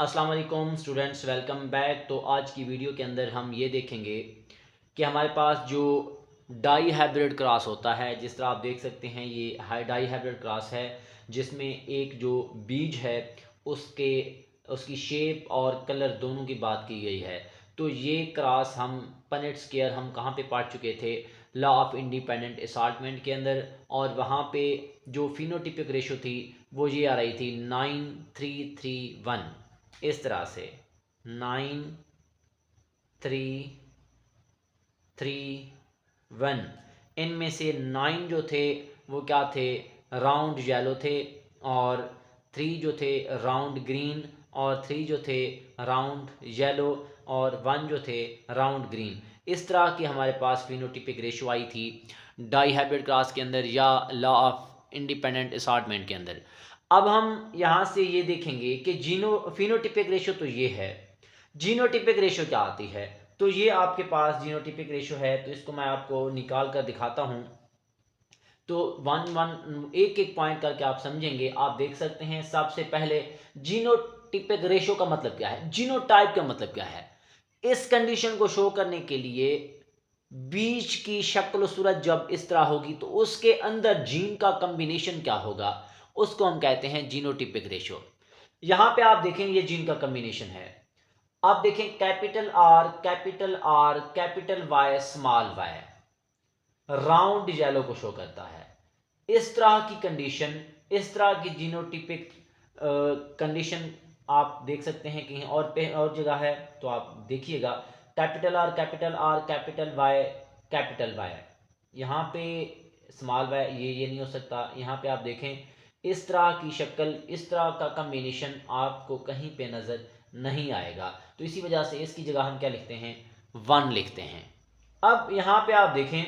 अस्सलाम वालेकुम students, welcome back. तो आज की वीडियो के अंदर हम ये देखेंगे कि हमारे पास जो डाई हाइब्रिड क्रॉस होता है, जिस तरह आप देख सकते हैं ये डाई हाइब्रिड क्रॉस है जिसमें एक जो बीज है उसके उसकी शेप और कलर दोनों की बात की गई है। तो ये क्रॉस हम पनेट स्क्वायर हम कहाँ पे पढ़ चुके थे, लॉ ऑफ इंडिपेंडेंट असॉर्टमेंट के अंदर। और वहाँ पे जो फिनोटिपिक रेशो थी वो ये आ रही थी 9331, इस तरह से 9331। इनमें से 9 जो थे वो क्या थे, राउंड येलो थे, और 3 जो थे राउंड ग्रीन, और 3 जो थे राउंड येलो, और 1 जो थे राउंड ग्रीन। इस तरह की हमारे पास फिनोटिपिक रेशो आई थी डाई हाइब्रिड क्लास के अंदर या लॉ ऑफ इंडिपेंडेंट असॉर्टमेंट के अंदर। अब हम यहाँ से ये देखेंगे कि फिनोटिपिक रेशो तो ये है, जीनोटिपिक रेशो क्या आती है। तो ये आपके पास जीनोटिपिक रेशो है, तो इसको मैं आपको निकाल कर दिखाता हूँ। तो वन वन एक एक पॉइंट करके आप समझेंगे। आप देख सकते हैं सबसे पहले जीनोटिपिक रेशो का मतलब क्या है, जीनोटाइप का मतलब क्या है। इस कंडीशन को शो करने के लिए बीज की शक्ल सूरत जब इस तरह होगी तो उसके अंदर जीन का कॉम्बिनेशन क्या होगा, उसको हम कहते हैं जीनोटिपिक रेशो। यहां पे आप देखें ये जीन का कॉम्बिनेशन है। आप देखें capital R capital R capital Y small Y, round yellow को शो करता है। इस तरह की कंडीशन, इस तरह की जीनोटिपिक कंडीशन आप देख सकते हैं कहीं और पे और जगह है, तो आप देखिएगा कैपिटल आर कैपिटल वाई, यहाँ पे स्मॉल वाई, ये नहीं हो सकता। यहाँ पे आप देखें इस तरह की शक्ल, इस तरह का कम्बिनेशन आपको कहीं पे नज़र नहीं आएगा। तो इसी वजह से इसकी जगह हम क्या लिखते हैं, 1 लिखते हैं। अब यहाँ पे आप देखें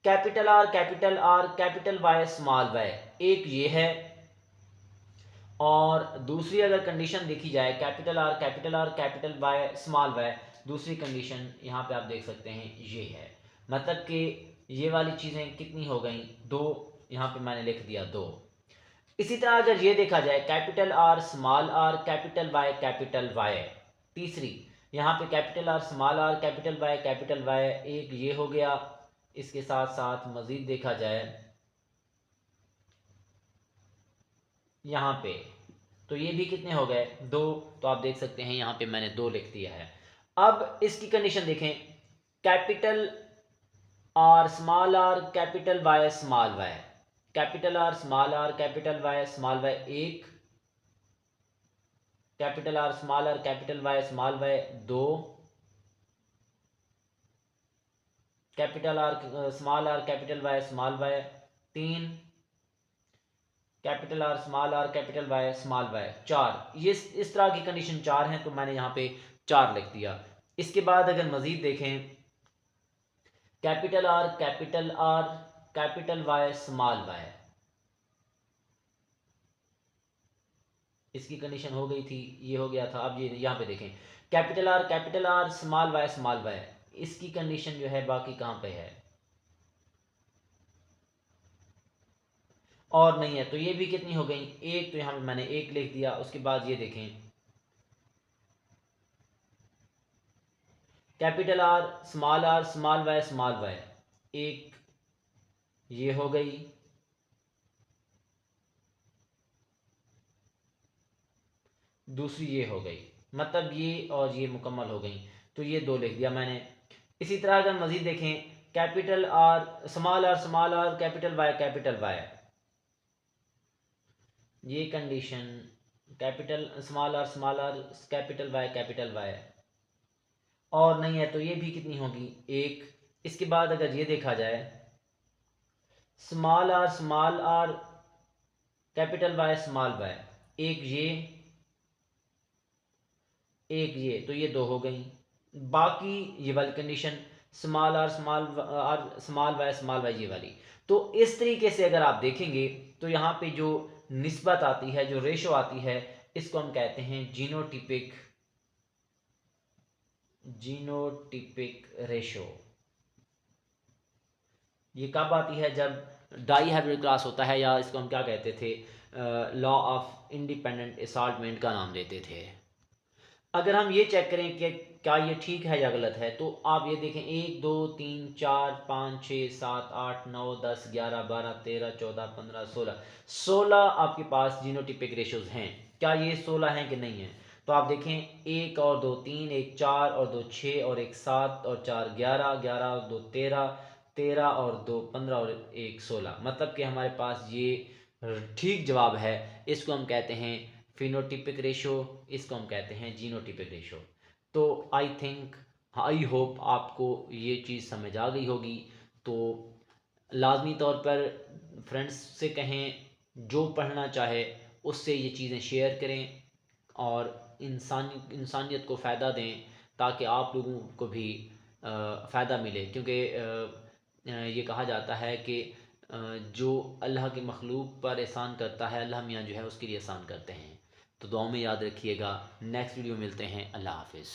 capital R capital Y small Y, एक ये है, और दूसरी अगर कंडीशन देखी जाए capital R capital Y small Y, दूसरी कंडीशन यहाँ पे आप देख सकते हैं ये है। मतलब कि ये वाली चीज़ें कितनी हो गई, 2। यहाँ पे मैंने लिख दिया 2। इसी तरह अगर ये देखा जाए कैपिटल कैपिटल वाई, तीसरी यहाँ पे कैपिटल वाई, एक ये हो गया। इसके साथ साथ मज़ीद देखा जाए यहाँ पे, तो ये भी कितने हो गए, 2। तो आप देख सकते हैं यहाँ पे मैंने 2 लिख दिया है। अब इसकी कंडीशन देखें, capital R capital Y small Y, capital Y small Y, एक, capital Y small Y, 2, capital Y small Y, 3, capital Y small Y, 4। ये इस तरह की कंडीशन 4 हैं, तो मैंने यहाँ पे 4 लिख दिया। इसके बाद अगर मज़ीद देखें R capital Y small Y, इसकी कंडीशन हो गई थी, ये हो गया था। अब ये यहाँ पे देखें कैपिटल आर स्मॉल वाई, इसकी कंडीशन जो है बाकी कहाँ पे है, और नहीं है। तो ये भी कितनी हो गई, एक। तो यहाँ पे मैंने एक लिख दिया। उसके बाद ये देखें आर स्मॉल वाई, एक ये हो गई, दूसरी ये हो गई। मतलब ये और ये मुकम्मल हो गई, तो ये 2 लिख दिया मैंने। इसी तरह अगर मज़ीद देखें स्मॉल आर कैपिटल वाई, ये condition small R capital Y, और नहीं है। तो ये भी कितनी होगी, एक। इसके बाद अगर ये देखा जाए small R capital Y small Y, एक ये, एक ये, तो ये 2 हो गई। बाकी ये वाली कंडीशन स्मॉल वाई ये वाली। तो इस तरीके से अगर आप देखेंगे तो यहाँ पे जो निस्बत आती है, जो रेशो आती है, इसको हम कहते हैं जीनोटिपिक रेशो। ये कब आती है, जब डाई हाइब्रिड क्लास होता है, या इसको हम क्या कहते थे, लॉ ऑफ इंडिपेंडेंट असॉर्टमेंट का नाम देते थे। अगर हम ये चेक करें कि क्या ये ठीक है या गलत है, तो आप ये देखें 1 2 3 4 5 6 7 8 9 10 11 12 13 14 15 16 16 आपके पास जीनोटिपिक रेशोज़ हैं। क्या ये 16 हैं कि नहीं हैं? तो आप देखें 1 और 2 3, 1 4 और 2 6 और 1 7 और 4 11, 11 और 2 13, 13 और 2 15 और 1 16, मतलब कि हमारे पास ये ठीक जवाब है। इसको हम कहते हैं फिनोटिपिक रेशो, इसको हम कहते हैं जीनोटिपिक रेशो। तो आई होप आपको ये चीज़ समझ आ गई होगी। तो लाजमी तौर पर फ्रेंड्स से कहें, जो पढ़ना चाहे उससे ये चीज़ें शेयर करें और इंसानियत को फ़ायदा दें, ताकि आप लोगों को भी फ़ायदा मिले। क्योंकि ये कहा जाता है कि जो अल्लाह की मखलूक पर एहसान करता है, अल्लाह मियाँ जो है उसके लिए एहसान करते हैं। तो दुआ में याद रखिएगा। नेक्स्ट वीडियो मिलते हैं। अल्लाह हाफिज़।